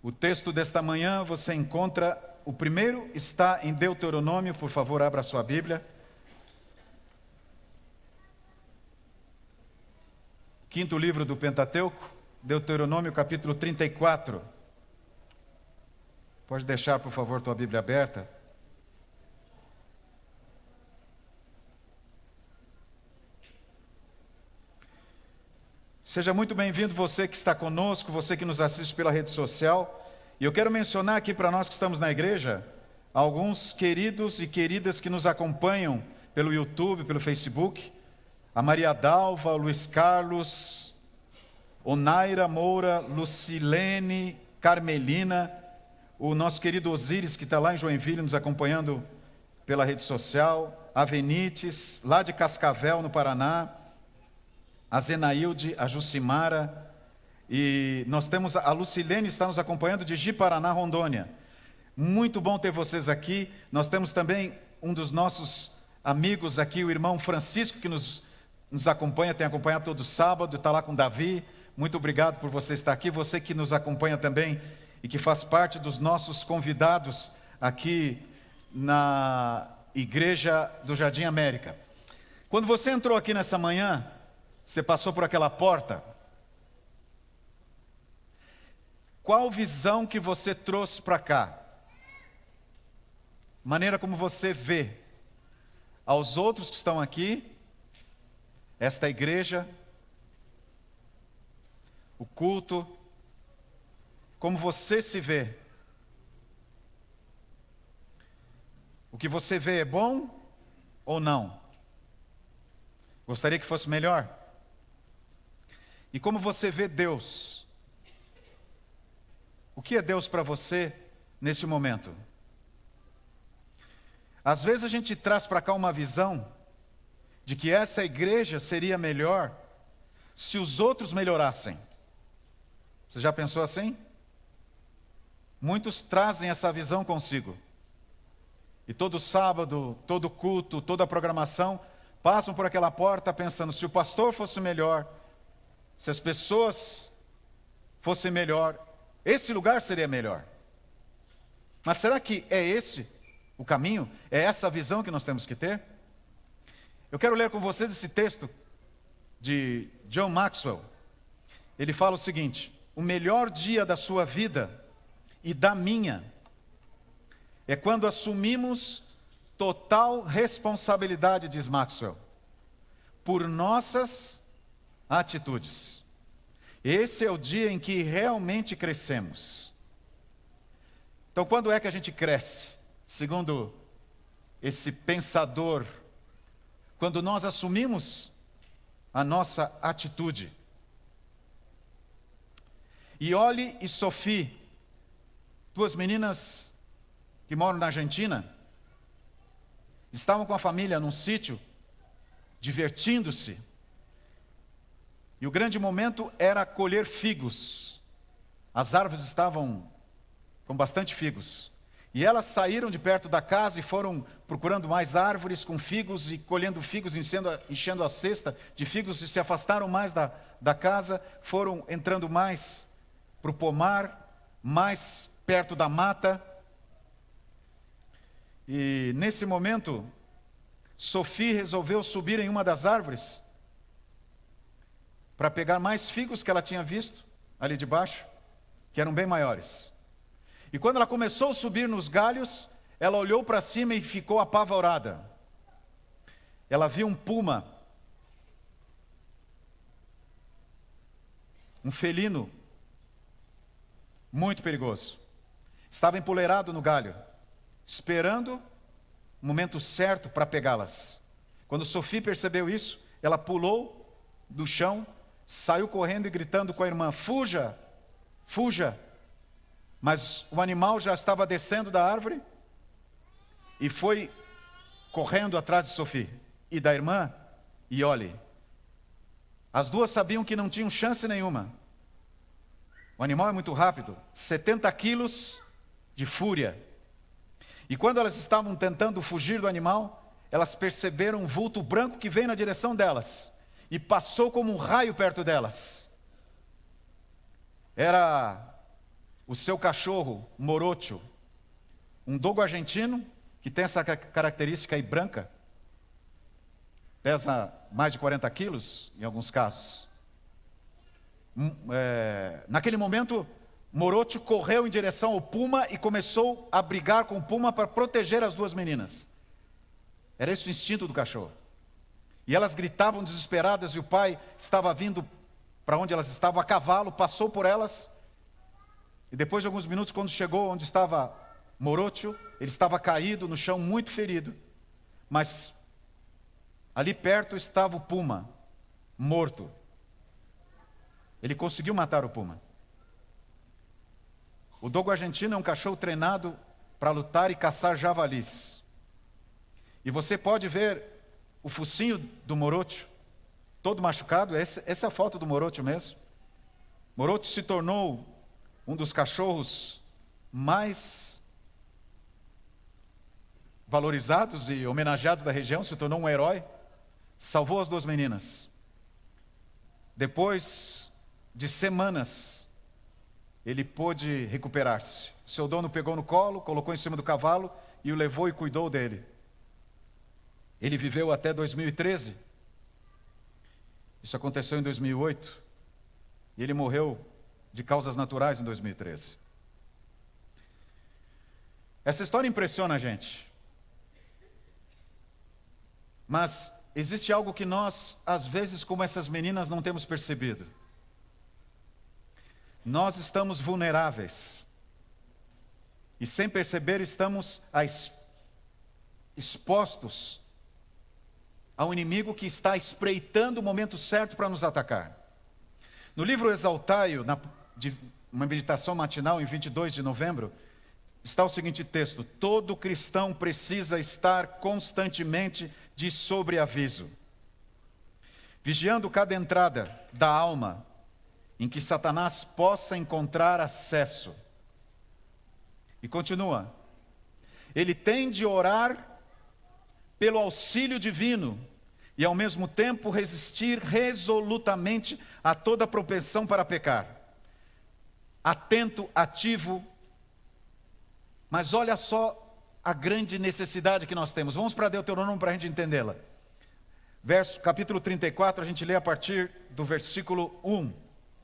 O texto desta manhã você encontra, o primeiro está em Deuteronômio, por favor, abra sua Bíblia. Quinto livro do Pentateuco, Deuteronômio capítulo 34. Pode deixar, por favor, tua Bíblia aberta. Seja muito bem-vindo você que está conosco, você que nos assiste pela rede social. E eu quero mencionar aqui para nós que estamos na igreja, alguns queridos e queridas que nos acompanham pelo YouTube, pelo Facebook. A Maria Dalva, o Luiz Carlos, Onaira Moura, Lucilene, Carmelina, o nosso querido Osíris, que está lá em Joinville nos acompanhando pela rede social, a Venites, lá de Cascavel, no Paraná, a Zenailde, a Jucimara, e nós temos a Lucilene, está nos acompanhando de Ji-Paraná, Rondônia. Muito bom ter vocês aqui. Nós temos também um dos nossos amigos aqui, o irmão Francisco, que nos acompanha, tem acompanhado todo sábado, está lá com o Davi. Muito obrigado por você estar aqui. Você que nos acompanha também e que faz parte dos nossos convidados aqui na Igreja do Jardim América. Quando você entrou aqui nessa manhã, você passou por aquela porta. Qual visão que você trouxe para cá? Maneira como você vê aos outros que estão aqui, esta igreja, o culto, como você se vê. O que você vê é bom ou não? Gostaria que fosse melhor? E como você vê Deus? O que é Deus para você neste momento? Às vezes a gente traz para cá uma visão de que essa igreja seria melhor se os outros melhorassem. Você já pensou assim? Muitos trazem essa visão consigo. E todo sábado, todo culto, toda a programação, passam por aquela porta pensando, se o pastor fosse melhor, se as pessoas fossem melhor, esse lugar seria melhor. Mas será que é esse o caminho? É essa a visão que nós temos que ter? Eu quero ler com vocês esse texto de John Maxwell. Ele fala o seguinte: o melhor dia da sua vida e da minha é quando assumimos total responsabilidade, diz Maxwell, por nossas atitudes. Esse é o dia em que realmente crescemos. Então, quando é que a gente cresce? Segundo esse pensador, quando nós assumimos a nossa atitude. Iole e Sophie, duas meninas que moram na Argentina, estavam com a família num sítio, divertindo-se. E o grande momento era colher figos. As árvores estavam com bastante figos. E elas saíram de perto da casa e foram procurando mais árvores com figos e colhendo figos, enchendo a cesta de figos, e se afastaram mais da casa, foram entrando mais para o pomar, mais perto da mata. E nesse momento, Sophie resolveu subir em uma das árvores para pegar mais figos que ela tinha visto ali debaixo, que eram bem maiores. E quando ela começou a subir nos galhos, ela olhou para cima e ficou apavorada. Ela viu um puma, um felino, muito perigoso. Estava empoleirado no galho, esperando o momento certo para pegá-las. Quando Sophie percebeu isso, ela pulou do chão, saiu correndo e gritando com a irmã: fuja, fuja. Mas o animal já estava descendo da árvore e foi correndo atrás de Sophie e da irmã Iole. As duas sabiam que não tinham chance nenhuma. O animal é muito rápido, 70 quilos de fúria. E quando elas estavam tentando fugir do animal, elas perceberam um vulto branco que veio na direção delas e passou como um raio perto delas. Era o seu cachorro, Morocho, um dogo argentino, que tem essa característica aí branca, pesa mais de 40 quilos, em alguns casos. Naquele momento, Morocho correu em direção ao puma e começou a brigar com o puma para proteger as duas meninas. Era esse o instinto do cachorro. E elas gritavam desesperadas, e o pai estava vindo para onde elas estavam a cavalo, passou por elas, e depois de alguns minutos, quando chegou onde estava Morocho, ele estava caído no chão, muito ferido, mas ali perto estava o puma, morto. Ele conseguiu matar o puma. O dogo argentino é um cachorro treinado para lutar e caçar javalis. E você pode ver o focinho do Morocho, todo machucado. Essa é a foto do Morocho mesmo. Morocho se tornou um dos cachorros mais valorizados e homenageados da região, se tornou um herói, salvou as duas meninas. Depois de semanas, ele pôde recuperar-se. Seu dono pegou no colo, colocou em cima do cavalo e o levou e cuidou dele. Ele viveu até 2013. Isso aconteceu em 2008. E ele morreu de causas naturais em 2013. Essa história impressiona a gente. Mas existe algo que nós, às vezes, como essas meninas, não temos percebido. Nós estamos vulneráveis. E sem perceber, estamos expostos a um inimigo que está espreitando o momento certo para nos atacar. No livro Exaltai-o, de uma meditação matinal em 22 de novembro, está o seguinte texto: todo cristão precisa estar constantemente de sobreaviso, vigiando cada entrada da alma em que Satanás possa encontrar acesso. E continua: ele tem de orar pelo auxílio divino e ao mesmo tempo resistir resolutamente a toda propensão para pecar. Atento, ativo. Mas olha só a grande necessidade que nós temos. Vamos para Deuteronômio para a gente entendê-la. Capítulo 34, a gente lê a partir do versículo 1.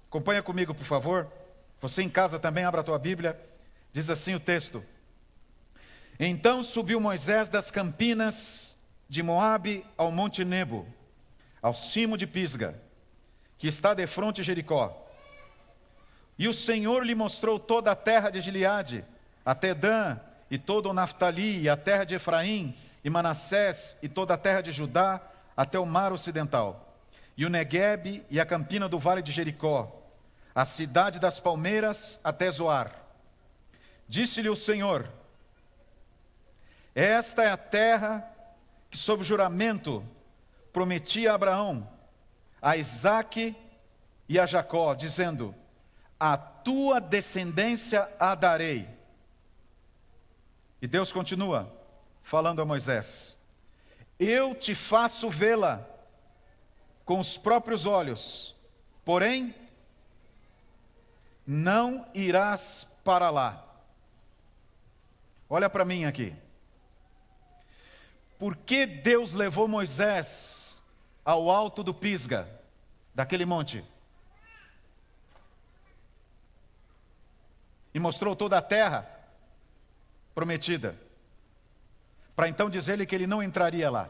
Acompanha comigo, por favor. Você em casa também, abra a tua Bíblia. Diz assim o texto: então subiu Moisés das campinas de Moabe ao monte Nebo, ao cimo de Pisga, que está defronte de Jericó. E o Senhor lhe mostrou toda a terra de Gileade, até Dan, e todo o Naftali, e a terra de Efraim, e Manassés, e toda a terra de Judá, até o mar ocidental, e o Neguebe, e a campina do vale de Jericó, a cidade das palmeiras, até Zoar. Disse-lhe o Senhor: esta é a terra que, sob juramento, prometi a Abraão, a Isaque e a Jacó, dizendo: a tua descendência a darei. E Deus continua falando a Moisés: eu te faço vê-la com os próprios olhos, porém não irás para lá. Olha para mim aqui. Por que Deus levou Moisés ao alto do Pisga, daquele monte? E mostrou toda a terra prometida, para então dizer-lhe que ele não entraria lá.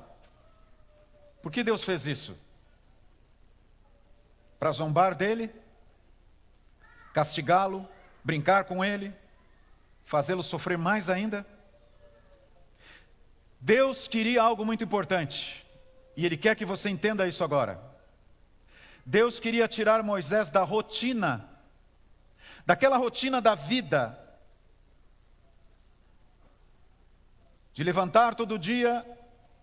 Por que Deus fez isso? Para zombar dele, castigá-lo, brincar com ele, fazê-lo sofrer mais ainda? Deus queria algo muito importante, e Ele quer que você entenda isso agora. Deus queria tirar Moisés da rotina, daquela rotina da vida, de levantar todo dia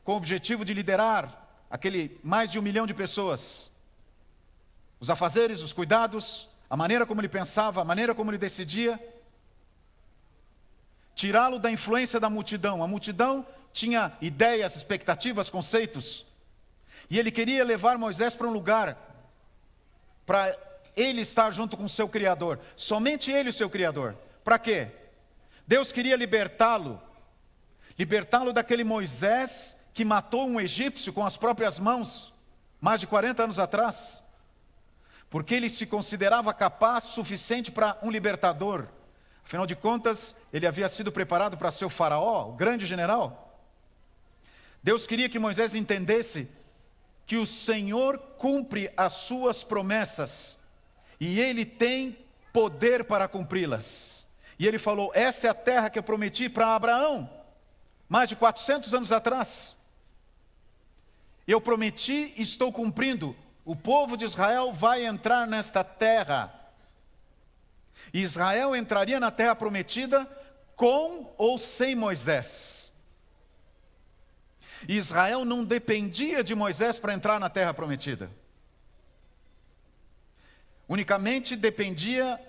com o objetivo de liderar aquele mais de 1 milhão de pessoas, os afazeres, os cuidados, a maneira como ele pensava, a maneira como ele decidia, tirá-lo da influência da multidão. A multidão tinha ideias, expectativas, conceitos, e ele queria levar Moisés para um lugar, para ele estar junto com o seu Criador. Somente ele, o seu Criador. Para quê? Deus queria libertá-lo daquele Moisés que matou um egípcio com as próprias mãos, mais de 40 anos atrás, porque ele se considerava capaz suficiente para um libertador. Afinal de contas, ele havia sido preparado para ser o faraó, o grande general. Deus queria que Moisés entendesse que o Senhor cumpre as suas promessas e ele tem poder para cumpri-las. E ele falou: essa é a terra que eu prometi para Abraão, mais de 400 anos atrás. Eu prometi e estou cumprindo. O povo de Israel vai entrar nesta terra. E Israel entraria na terra prometida com ou sem Moisés. E Israel não dependia de Moisés para entrar na terra prometida. Unicamente dependia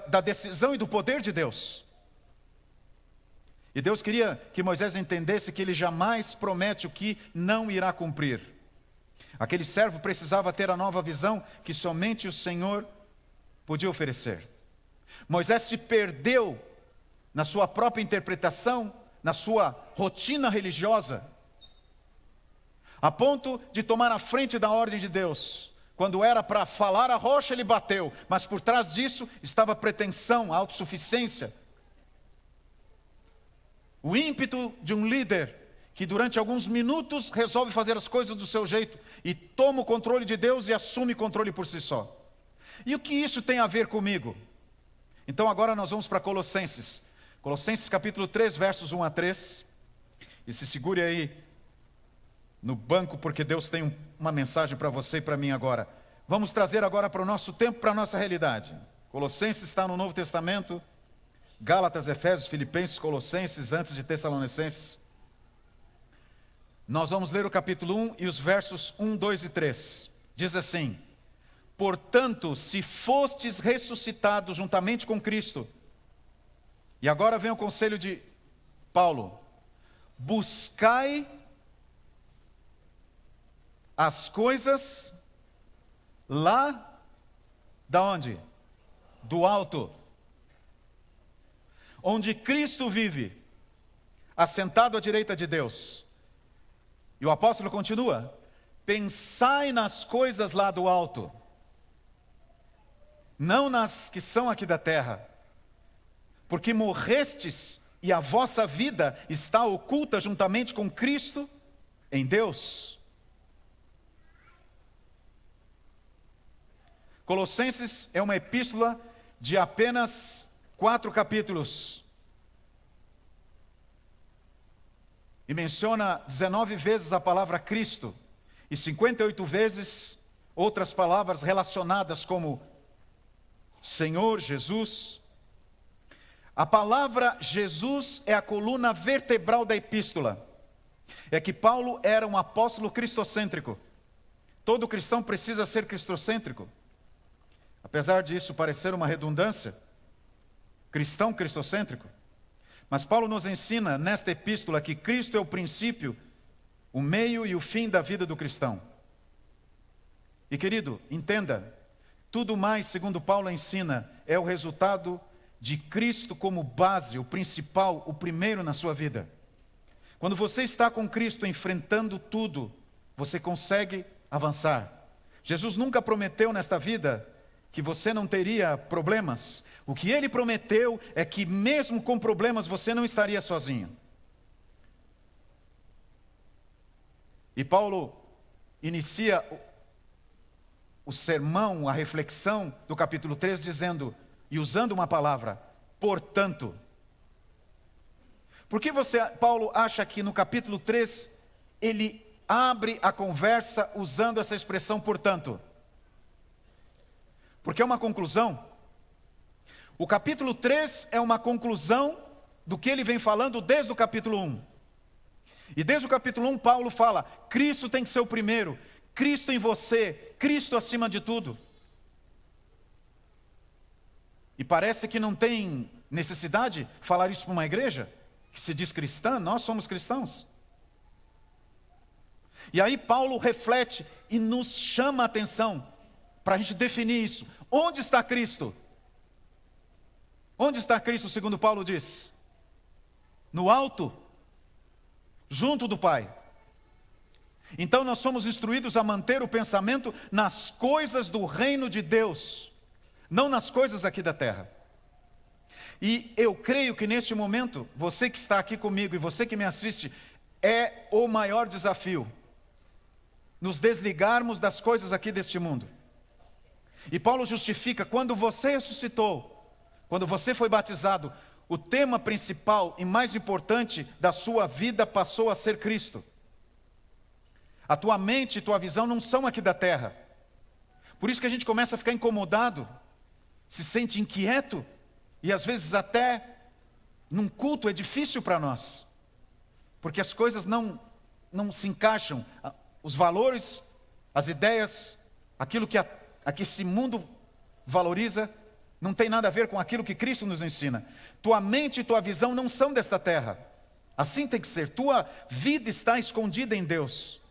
da decisão e do poder de Deus. E Deus queria que Moisés entendesse que ele jamais promete o que não irá cumprir. Aquele servo precisava ter a nova visão que somente o Senhor podia oferecer. Moisés se perdeu na sua própria interpretação, na sua rotina religiosa, a ponto de tomar a frente da ordem de Deus. Quando era para falar a rocha, ele bateu, mas por trás disso estava a pretensão, a autossuficiência. O ímpeto de um líder que durante alguns minutos resolve fazer as coisas do seu jeito e toma o controle de Deus e assume controle por si só. E o que isso tem a ver comigo? Então agora nós vamos para Colossenses. Colossenses capítulo 3, versos 1 a 3. E se segure aí no banco, porque Deus tem uma mensagem para você e para mim agora. Vamos trazer agora para o nosso tempo, para a nossa realidade. Colossenses está no Novo Testamento. Gálatas, Efésios, Filipenses, Colossenses, antes de Tessalonicenses. Nós vamos ler o capítulo 1 e os versos 1, 2 e 3. Diz assim: portanto, se fostes ressuscitados juntamente com Cristo, e agora vem o conselho de Paulo, buscai as coisas lá, da onde? Do alto, onde Cristo vive, assentado à direita de Deus. E o apóstolo continua: pensai nas coisas lá do alto, não nas que são aqui da terra, porque morrestes e a vossa vida está oculta juntamente com Cristo em Deus. Colossenses é uma epístola de apenas 4 capítulos. E menciona 19 vezes a palavra Cristo e 58 vezes outras palavras relacionadas como Senhor, Jesus. A palavra Jesus é a coluna vertebral da epístola. É que Paulo era um apóstolo cristocêntrico. Todo cristão precisa ser cristocêntrico. Apesar disso parecer uma redundância, cristão cristocêntrico. Mas Paulo nos ensina nesta epístola que Cristo é o princípio, o meio e o fim da vida do cristão. E querido, entenda, tudo mais, segundo Paulo ensina, é o resultado de Cristo como base, o principal, o primeiro na sua vida. Quando você está com Cristo enfrentando tudo, você consegue avançar. Jesus nunca prometeu nesta vida que você não teria problemas. O que ele prometeu é que mesmo com problemas você não estaria sozinho. E Paulo inicia o sermão, a reflexão do capítulo 3 dizendo, e usando uma palavra, portanto. Por que Paulo acha que no capítulo 3 ele abre a conversa usando essa expressão portanto? Porque é uma conclusão. O capítulo 3 é uma conclusão do que ele vem falando desde o capítulo 1. E desde o capítulo 1 Paulo fala, Cristo tem que ser o primeiro, Cristo em você, Cristo acima de tudo. E parece que não tem necessidade falar isso para uma igreja que se diz cristã, nós somos cristãos. E aí Paulo reflete e nos chama a atenção para a gente definir isso. Onde está Cristo? Onde está Cristo, segundo Paulo diz? No alto, junto do Pai. Então nós somos instruídos a manter o pensamento nas coisas do reino de Deus, não nas coisas aqui da terra. E eu creio que neste momento, você que está aqui comigo e você que me assiste, é o maior desafio, nos desligarmos das coisas aqui deste mundo. E Paulo justifica, quando você ressuscitou, quando você foi batizado, o tema principal e mais importante da sua vida passou a ser Cristo. A tua mente e tua visão não são aqui da terra. Por isso que a gente começa a ficar incomodado, se sente inquieto, e às vezes até num culto é difícil para nós, porque as coisas não se encaixam, os valores, as ideias, aquilo que esse mundo valoriza, não tem nada a ver com aquilo que Cristo nos ensina. Tua mente e tua visão não são desta terra. Assim tem que ser. Tua vida está escondida em Deus.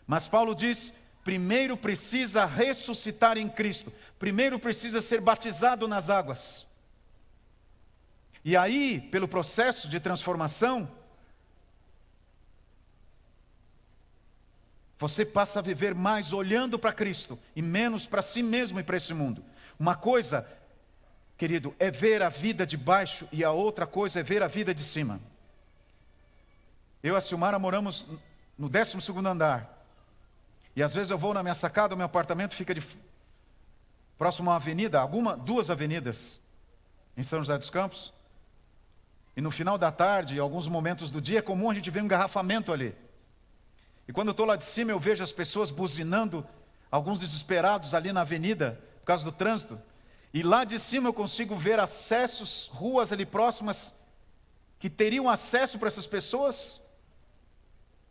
Mas Paulo diz, primeiro precisa ressuscitar em Cristo. Primeiro precisa ser batizado nas águas. E aí, pelo processo de transformação, você passa a viver mais olhando para Cristo e menos para si mesmo e para esse mundo. Uma coisa, querido, é ver a vida de baixo e a outra coisa é ver a vida de cima. Eu e a Silmara moramos no 12º andar. E às vezes eu vou na minha sacada, o meu apartamento fica próximo a uma avenida, duas avenidas em São José dos Campos. E no final da tarde, em alguns momentos do dia, é comum a gente ver um engarrafamento ali. E quando eu estou lá de cima, eu vejo as pessoas buzinando, alguns desesperados ali na avenida, por causa do trânsito. E lá de cima eu consigo ver acessos, ruas ali próximas, que teriam acesso para essas pessoas,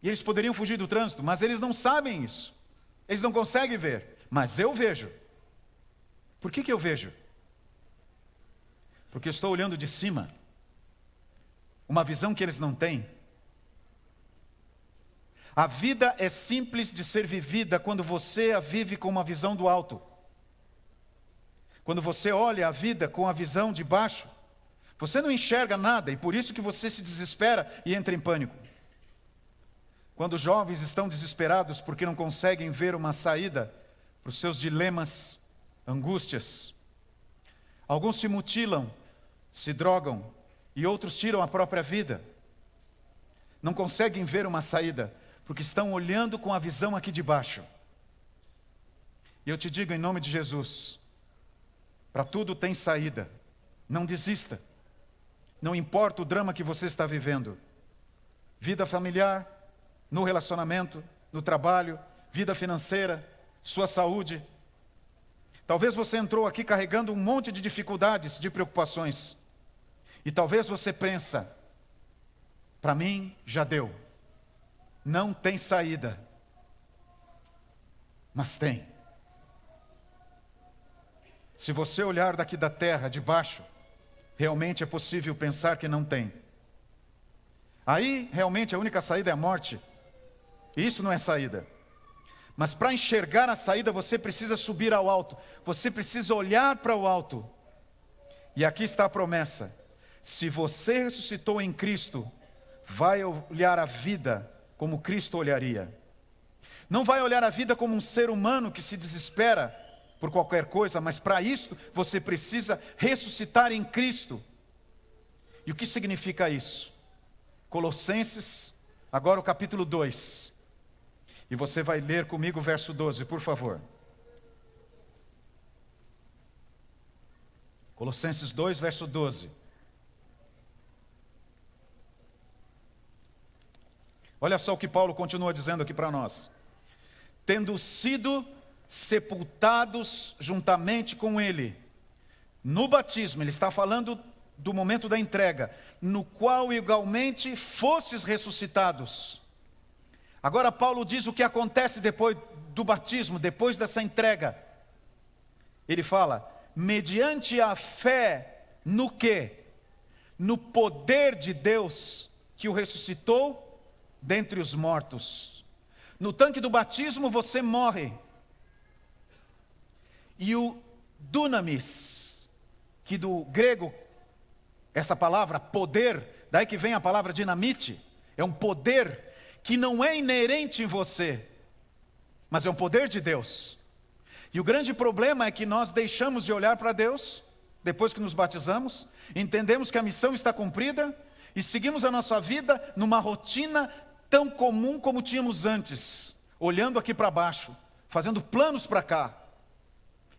e eles poderiam fugir do trânsito, mas eles não sabem isso. Eles não conseguem ver, mas eu vejo. Por que eu vejo? Porque eu estou olhando de cima, uma visão que eles não têm. A vida é simples de ser vivida quando você a vive com uma visão do alto. Quando você olha a vida com a visão de baixo, você não enxerga nada e por isso que você se desespera e entra em pânico. Quando jovens estão desesperados porque não conseguem ver uma saída para os seus dilemas, angústias. Alguns se mutilam, se drogam e outros tiram a própria vida. Não conseguem ver uma saída porque estão olhando com a visão aqui de baixo. E eu te digo em nome de Jesus, para tudo tem saída. Não desista. Não importa o drama que você está vivendo. Vida familiar, no relacionamento, no trabalho, vida financeira, sua saúde. Talvez você entrou aqui carregando um monte de dificuldades, de preocupações. E talvez você pensa, para mim já deu. Não tem saída. Mas tem. Se você olhar daqui da terra, de baixo, realmente é possível pensar que não tem. Aí, realmente, a única saída é a morte. E isso não é saída. Mas para enxergar a saída, você precisa subir ao alto. Você precisa olhar para o alto. E aqui está a promessa. Se você ressuscitou em Cristo, vai olhar a vida como Cristo olharia. Não vai olhar a vida como um ser humano que se desespera por qualquer coisa, mas para isso você precisa ressuscitar em Cristo. E o que significa isso? Colossenses, agora o capítulo 2. E você vai ler comigo o verso 12, por favor. Colossenses 2, verso 12. Olha só o que Paulo continua dizendo aqui para nós. Tendo sido sepultados juntamente com ele, no batismo, ele está falando do momento da entrega, no qual igualmente fostes ressuscitados. Agora Paulo diz o que acontece depois do batismo, depois dessa entrega. Ele fala, mediante a fé no quê? No poder de Deus que o ressuscitou dentre os mortos. No tanque do batismo você morre. e o dunamis, que do grego, essa palavra poder, daí que vem a palavra dinamite, é um poder que não é inerente em você, mas é um poder de Deus. E o grande problema é que nós deixamos de olhar para Deus, depois que nos batizamos, entendemos que a missão está cumprida, e seguimos a nossa vida numa rotina tão comum como tínhamos antes, olhando aqui para baixo, fazendo planos para cá,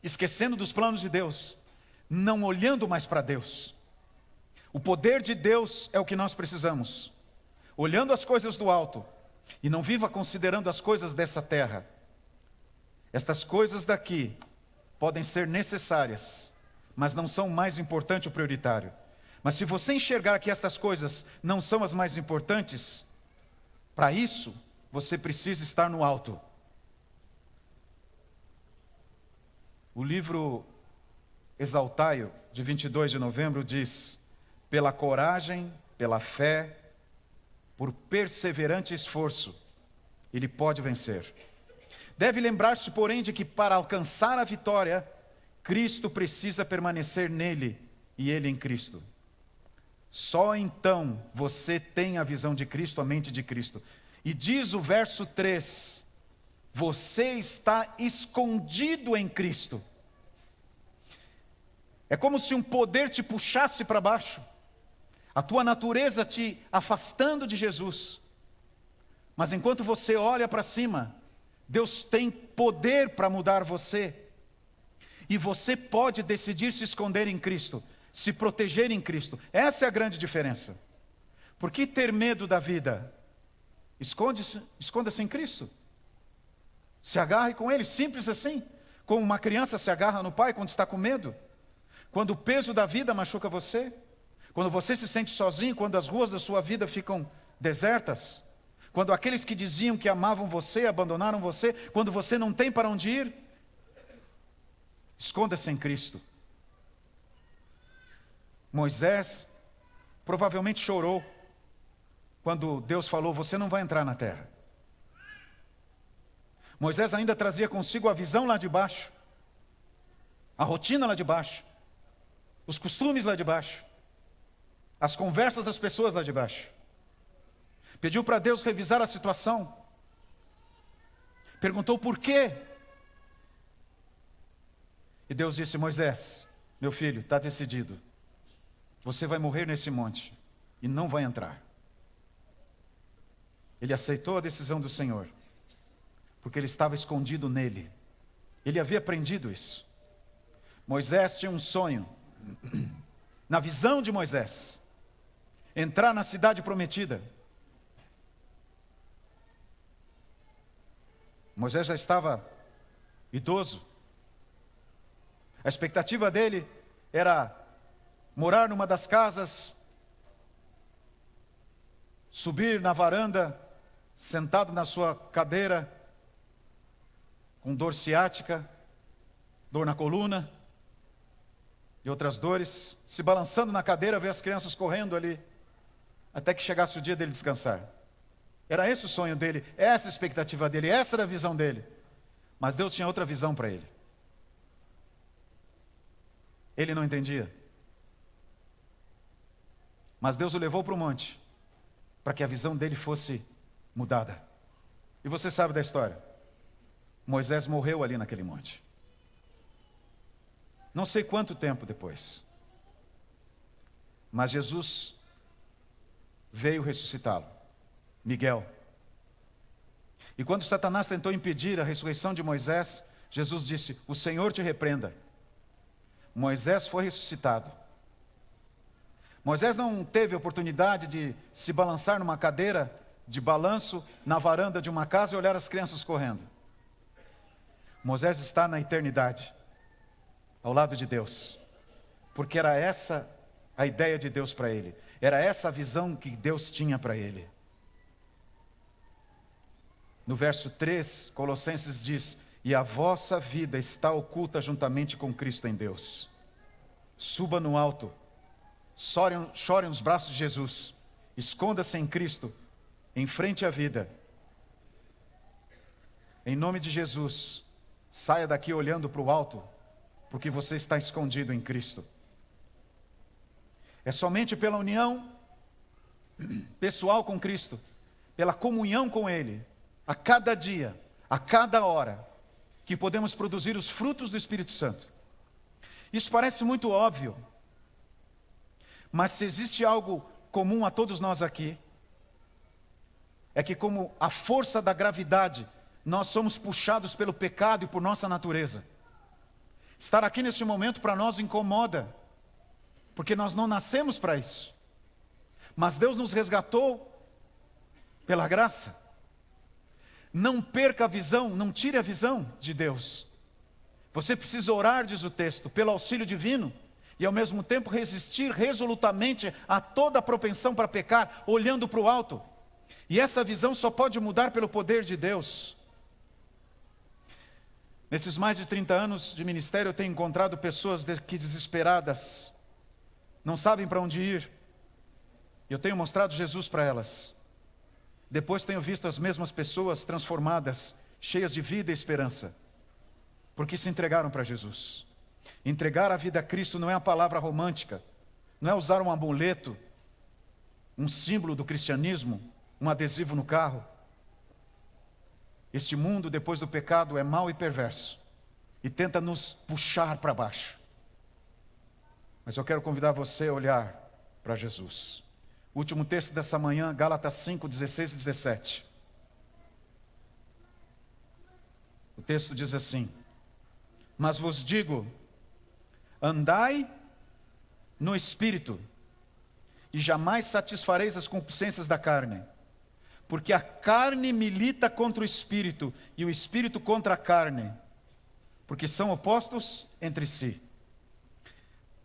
esquecendo dos planos de Deus, não olhando mais para Deus. O poder de Deus é o que nós precisamos, olhando as coisas do alto, e não viva considerando as coisas dessa terra. Estas coisas daqui podem ser necessárias, mas não são o mais importante ou prioritário. Mas se você enxergar que estas coisas não são as mais importantes, para isso, você precisa estar no alto. O livro Exaltai-o, de 22 de novembro, diz: pela coragem, pela fé, por perseverante esforço, ele pode vencer. Deve lembrar-se, porém, de que para alcançar a vitória, Cristo precisa permanecer nele e ele em Cristo. Só então você tem a visão de Cristo, a mente de Cristo. E diz o verso 3, você está escondido em Cristo. É como se um poder te puxasse para baixo, a tua natureza te afastando de Jesus. Mas enquanto você olha para cima, Deus tem poder para mudar você. E você pode decidir se esconder em Cristo, se proteger em Cristo. Essa é a grande diferença. Por que ter medo da vida? Esconda-se em Cristo. Se agarre com Ele, simples assim. Como uma criança se agarra no pai quando está com medo. Quando o peso da vida machuca você. Quando você se sente sozinho, quando as ruas da sua vida ficam desertas. Quando aqueles que diziam que amavam você, abandonaram você. Quando você não tem para onde ir. Esconda-se em Cristo. Moisés provavelmente chorou quando Deus falou: você não vai entrar na terra. Moisés ainda trazia consigo a visão lá de baixo, a rotina lá de baixo, os costumes lá de baixo, as conversas das pessoas lá de baixo. Pediu para Deus revisar a situação. Perguntou por quê. E Deus disse: Moisés, meu filho, está decidido. Você vai morrer nesse monte e não vai entrar. Ele aceitou a decisão do Senhor, porque ele estava escondido nele. Ele havia aprendido isso. Moisés tinha um sonho. Na visão de Moisés, entrar na cidade prometida. Moisés já estava idoso. A expectativa dele era morar numa das casas, subir na varanda, sentado na sua cadeira, com dor ciática, dor na coluna e outras dores, se balançando na cadeira, ver as crianças correndo ali, até que chegasse o dia dele descansar. Era esse o sonho dele, essa a expectativa dele, essa era a visão dele. Mas Deus tinha outra visão para ele. Ele não entendia. Mas Deus o levou para o monte, para que a visão dele fosse mudada. E você sabe da história. Moisés morreu ali naquele monte. Não sei quanto tempo depois. Mas Jesus veio ressuscitá-lo. Miguel. E quando Satanás tentou impedir a ressurreição de Moisés, Jesus disse: o Senhor te repreenda. Moisés foi ressuscitado. Moisés não teve oportunidade de se balançar numa cadeira de balanço na varanda de uma casa e olhar as crianças correndo. Moisés está na eternidade, ao lado de Deus, porque era essa a ideia de Deus para ele, era essa a visão que Deus tinha para ele. No verso 3, Colossenses diz: e a vossa vida está oculta juntamente com Cristo em Deus. Suba no alto, chore nos braços de Jesus, esconda-se em Cristo, enfrente a vida. Em nome de Jesus, saia daqui olhando para o alto porque você está escondido em Cristo. É somente pela união pessoal com Cristo, pela comunhão com Ele, a cada dia, a cada hora, que podemos produzir os frutos do Espírito Santo. Isso parece muito óbvio, mas se existe algo comum a todos nós aqui, é que como a força da gravidade, nós somos puxados pelo pecado e por nossa natureza. Estar aqui neste momento para nós incomoda, porque nós não nascemos para isso. Mas Deus nos resgatou pela graça. Não perca a visão, não tire a visão de Deus. Você precisa orar, diz o texto, pelo auxílio divino, e ao mesmo tempo resistir resolutamente a toda a propensão para pecar, olhando para o alto. E essa visão só pode mudar pelo poder de Deus. Nesses mais de 30 anos de ministério, eu tenho encontrado pessoas que desesperadas, não sabem para onde ir. Eu tenho mostrado Jesus para elas. Depois tenho visto as mesmas pessoas transformadas, cheias de vida e esperança, porque se entregaram para Jesus. Entregar a vida a Cristo não é uma palavra romântica, não é usar um amuleto, um símbolo do cristianismo, um adesivo no carro. Este mundo, depois do pecado, é mau e perverso e tenta nos puxar para baixo. Mas eu quero convidar você a olhar para Jesus. O último texto dessa manhã, Gálatas 5, 16 e 17. O texto diz assim: mas vos digo, andai no Espírito, e jamais satisfareis as concupiscências da carne. Porque a carne milita contra o Espírito, e o Espírito contra a carne, porque são opostos entre si.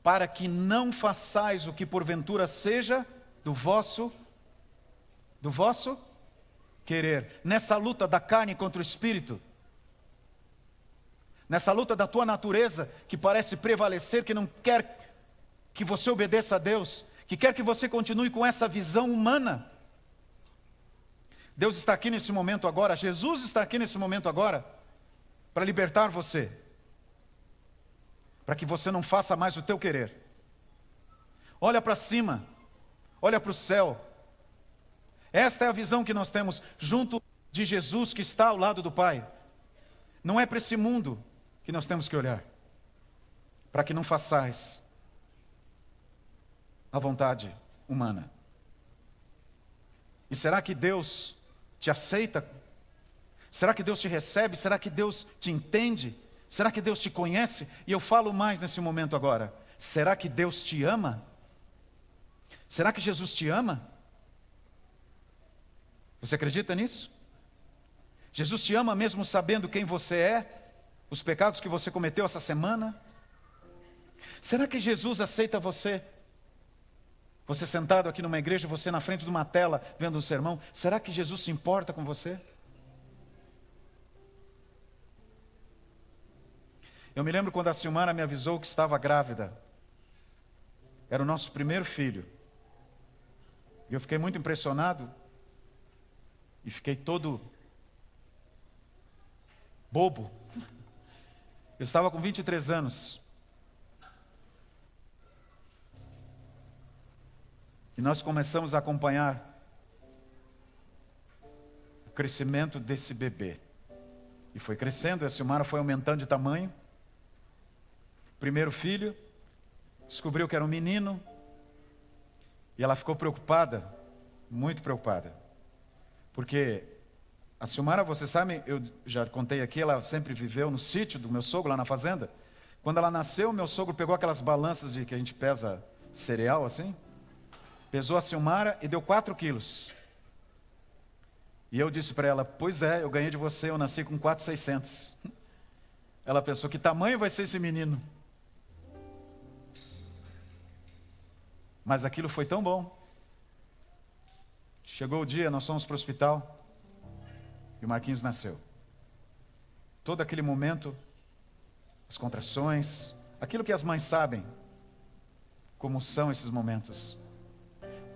Para que não façais o que porventura seja do vosso querer. Nessa luta da carne contra o Espírito, nessa luta da tua natureza, que parece prevalecer, que não quer que você obedeça a Deus, que quer que você continue com essa visão humana. Deus está aqui nesse momento agora, Jesus está aqui nesse momento agora, para libertar você, para que você não faça mais o teu querer. Olha para cima, olha para o céu. Esta é a visão que nós temos junto de Jesus que está ao lado do Pai. Não é para esse mundo que nós temos que olhar, para que não façais a vontade humana. E será que Deus te aceita? Será que Deus te recebe? Será que Deus te entende? Será que Deus te conhece? E eu falo mais nesse momento agora. Será que Deus te ama? Será que Jesus te ama? Você acredita nisso? Jesus te ama mesmo sabendo quem você é? Os pecados que você cometeu essa semana? Será que Jesus aceita você? Você sentado aqui numa igreja, você na frente de uma tela, vendo um sermão, será que Jesus se importa com você? Eu me lembro quando a Silmara me avisou que estava grávida. Era o nosso primeiro filho. E eu fiquei muito impressionado. E fiquei todo bobo. Eu estava com 23 anos. E nós começamos a acompanhar o crescimento desse bebê. E foi crescendo, a Silmara foi aumentando de tamanho. Primeiro filho, descobriu que era um menino. E ela ficou preocupada, muito preocupada. Porque a Silmara, você sabe, eu já contei aqui, ela sempre viveu no sítio do meu sogro, lá na fazenda. Quando ela nasceu, meu sogro pegou aquelas balanças de que a gente pesa cereal, assim. Pesou a Silmara e deu 4 quilos. E eu disse para ela, pois é, eu ganhei de você, eu nasci com 4,600. Ela pensou, que tamanho vai ser esse menino? Mas aquilo foi tão bom. Chegou o dia, nós fomos para o hospital e o Marquinhos nasceu. Todo aquele momento, as contrações, aquilo que as mães sabem, como são esses momentos.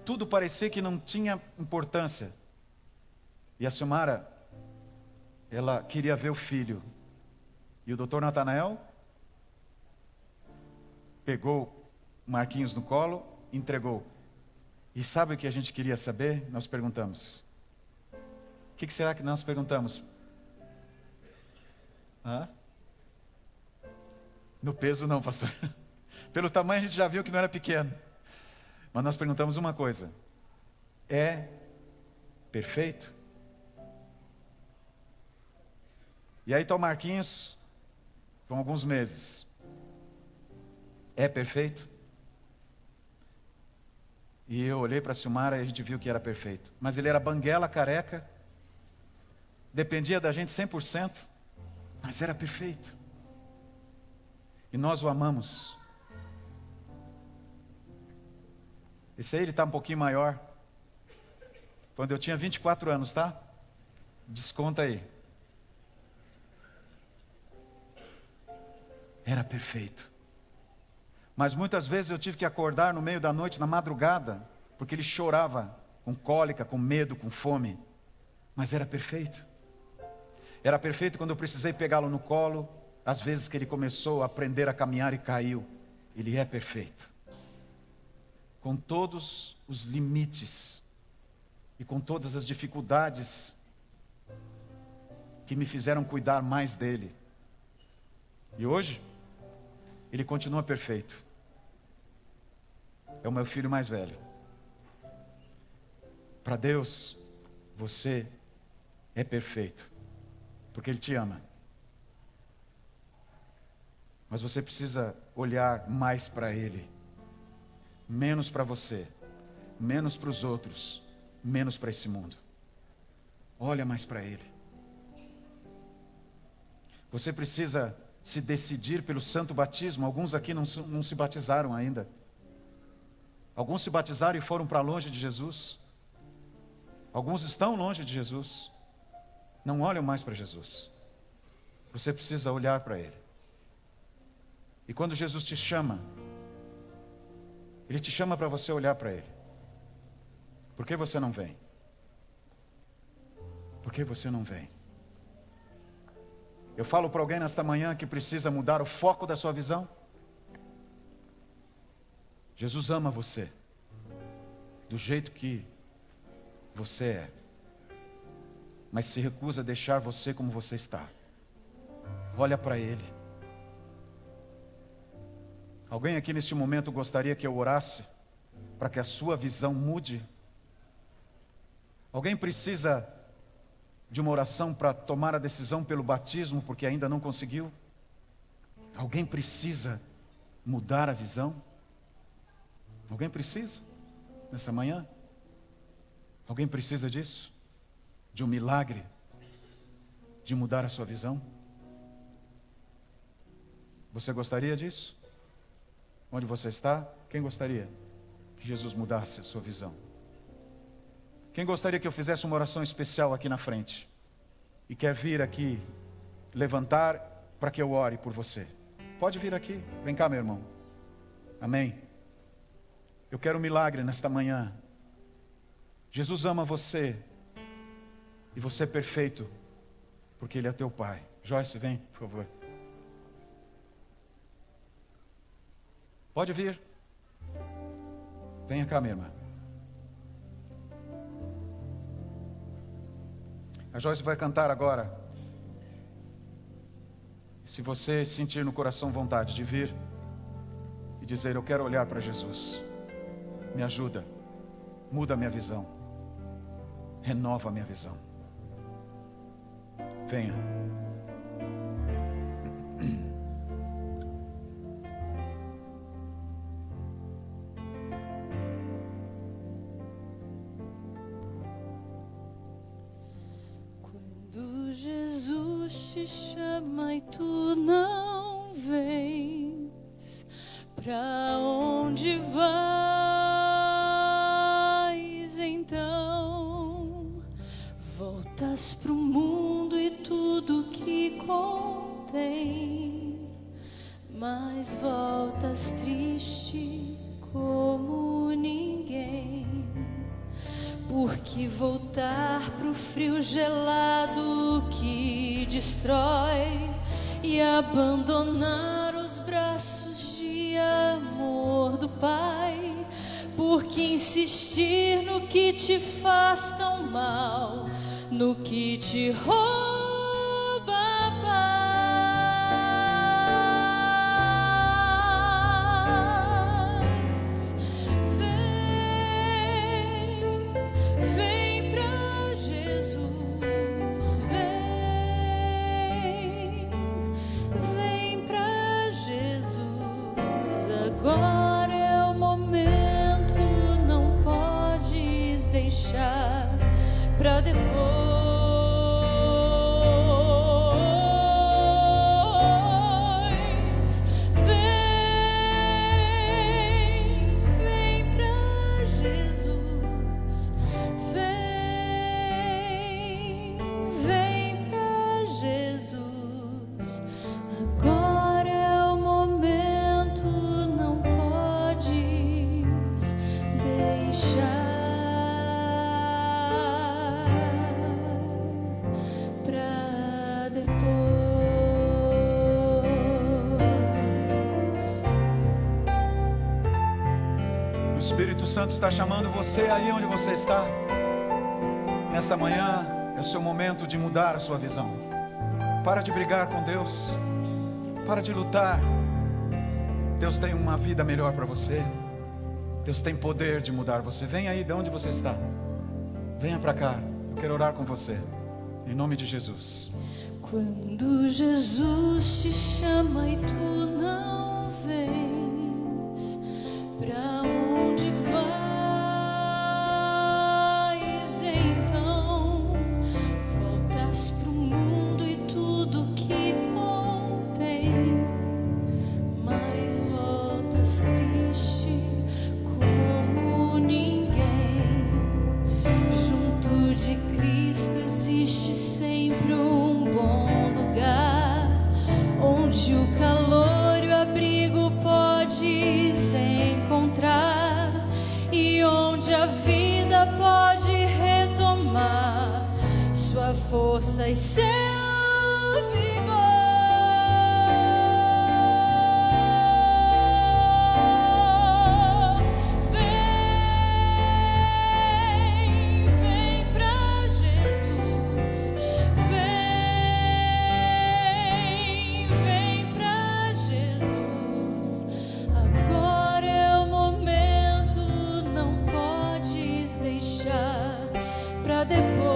Tudo parecia que não tinha importância. E a Silmara, ela queria ver o filho. E o doutor Natanael pegou Marquinhos no colo, entregou. E sabe o que a gente queria saber? Nós perguntamos. O que será que nós perguntamos? No peso não, pastor. Pelo tamanho a gente já viu que não era pequeno. Mas nós perguntamos uma coisa: é perfeito? E aí está o Marquinhos, com alguns meses. É perfeito? E eu olhei para a Silmara e a gente viu que era perfeito. Mas ele era banguela, careca, dependia da gente 100%, mas era perfeito. E nós o amamos. Esse aí ele está um pouquinho maior. Quando eu tinha 24 anos, tá? Desconta aí. Era perfeito. Mas muitas vezes eu tive que acordar no meio da noite, na madrugada, porque ele chorava com cólica, com medo, com fome. Mas era perfeito. Era perfeito quando eu precisei pegá-lo no colo, às vezes que ele começou a aprender a caminhar e caiu. Ele é perfeito. Com todos os limites e com todas as dificuldades que me fizeram cuidar mais dele. E hoje, ele continua perfeito. É o meu filho mais velho. Para Deus, você é perfeito, porque Ele te ama. Mas você precisa olhar mais para Ele, menos para você, menos para os outros, menos para esse mundo. Olha mais para Ele. Você precisa se decidir pelo santo batismo. Alguns aqui não se batizaram ainda. Alguns se batizaram e foram para longe de Jesus. Alguns estão longe de Jesus. Não olham mais para Jesus. Você precisa olhar para Ele. E quando Jesus te chama, Ele te chama para você olhar para Ele. Por que você não vem? Por que você não vem? Eu falo para alguém nesta manhã que precisa mudar o foco da sua visão. Jesus ama você, do jeito que você é, mas se recusa a deixar você como você está. Olha para Ele. Alguém aqui neste momento gostaria que eu orasse para que a sua visão mude? Alguém precisa de uma oração para tomar a decisão pelo batismo, porque ainda não conseguiu? Alguém precisa mudar a visão? Alguém precisa? Nessa manhã? Alguém precisa disso? De um milagre? De mudar a sua visão? Você gostaria disso? Onde você está? Quem gostaria que Jesus mudasse a sua visão? Quem gostaria que eu fizesse uma oração especial aqui na frente? E quer vir aqui, levantar para que eu ore por você? Pode vir aqui, vem cá, meu irmão. Amém? Eu quero um milagre nesta manhã. Jesus ama você. E você é perfeito, porque Ele é teu Pai. Joyce, vem, por favor. Pode vir. Venha cá, minha irmã. A Joyce vai cantar agora. Se você sentir no coração vontade de vir e dizer: eu quero olhar para Jesus, me ajuda, muda a minha visão, renova a minha visão. Venha. Quando Jesus te chama e tu não vens, pra onde vais então? Voltas pro mundo e tudo que contém, mas voltas triste como ninguém. Porque voltar pro frio gelado que destrói e abandonar os braços de amor Pai. Por que insistir no que te faz tão mal, no que te rouba a paz? Vem pra Jesus, vem pra Jesus. Agora é o momento, não podes deixar pra depois. Vem pra Jesus, vem pra Jesus. Agora é o momento, não podes deixar pra depois. O Espírito Santo está chamando você aí onde você está. Nesta manhã é o seu momento de mudar a sua visão. Para de brigar com Deus. Para de lutar. Deus tem uma vida melhor para você. Deus tem poder de mudar você. Vem aí de onde você está. Venha para cá. Eu quero orar com você. Em nome de Jesus. Quando Jesus te chama e tu não vens, pra onde vais então? Voltas pro mundo e tudo que contém, mas voltas triste como ninguém. Junto de Cristo existe sempre um bom lugar, onde o calor e o abrigo podes encontrar, e onde a vida pode retomar sua força e seu vigor. Vem pra Jesus, vem pra Jesus. Agora é o momento, não podes deixar pra depois.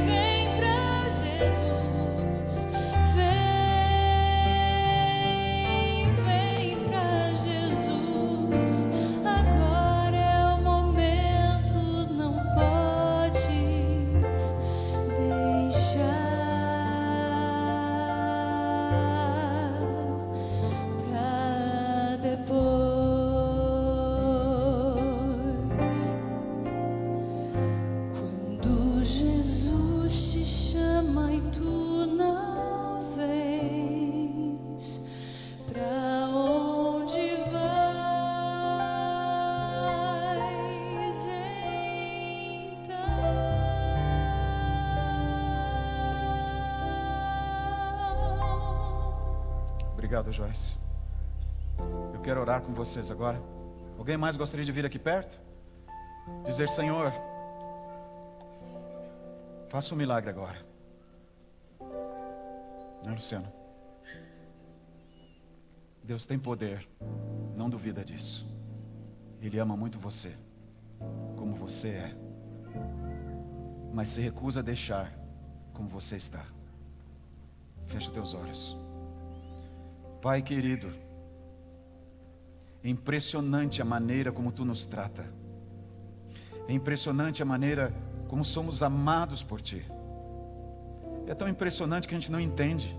Vem pra Jesus, vem pra Jesus. Agora é o momento, não podes deixar pra depois. Quando Jesus te chama e tu não vens, pra onde vais então? Obrigado, Joyce. Eu quero orar com vocês agora. Alguém mais gostaria de vir aqui perto? Dizer: Senhor, faça um milagre agora. Não, Luciano? Deus tem poder. Não duvida disso. Ele ama muito você, como você é. Mas se recusa a deixar como você está. Fecha teus olhos. Pai querido, é impressionante a maneira como Tu nos trata. É impressionante a maneira como somos amados por Ti. É tão impressionante que a gente não entende.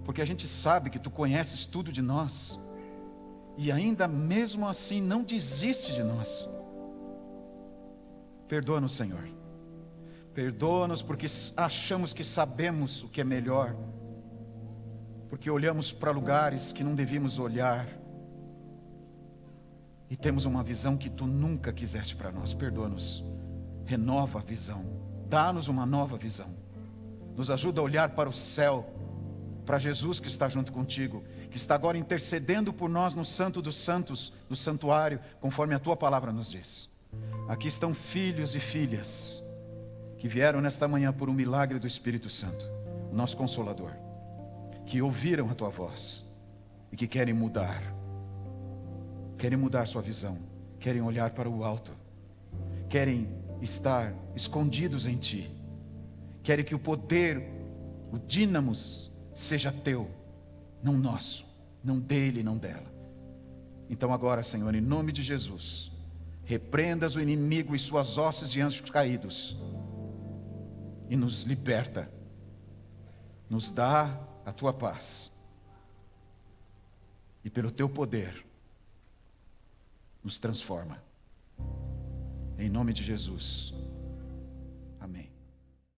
Porque a gente sabe que Tu conheces tudo de nós. E ainda mesmo assim não desiste de nós. Perdoa-nos, Senhor. Perdoa-nos porque achamos que sabemos o que é melhor. Porque olhamos para lugares que não devíamos olhar. E temos uma visão que Tu nunca quiseste para nós. Perdoa-nos. Renova a visão dá-nos uma nova visão. Nos ajuda a olhar para o céu, para Jesus que está junto contigo, que está agora intercedendo por nós no Santo dos Santos, no santuário, conforme a tua palavra nos diz. Aqui estão filhos e filhas que vieram nesta manhã por um milagre do Espírito Santo, o nosso Consolador, que ouviram a tua voz e que querem mudar sua visão, querem olhar para o alto, querem estar escondidos em ti, querem que o poder, o dínamos, seja teu, não nosso, não dele, não dela. Então agora, Senhor, em nome de Jesus, repreendas o inimigo e suas hostes e anjos caídos, e nos liberta, nos dá a tua paz, e pelo teu poder, nos transforma. Em nome de Jesus.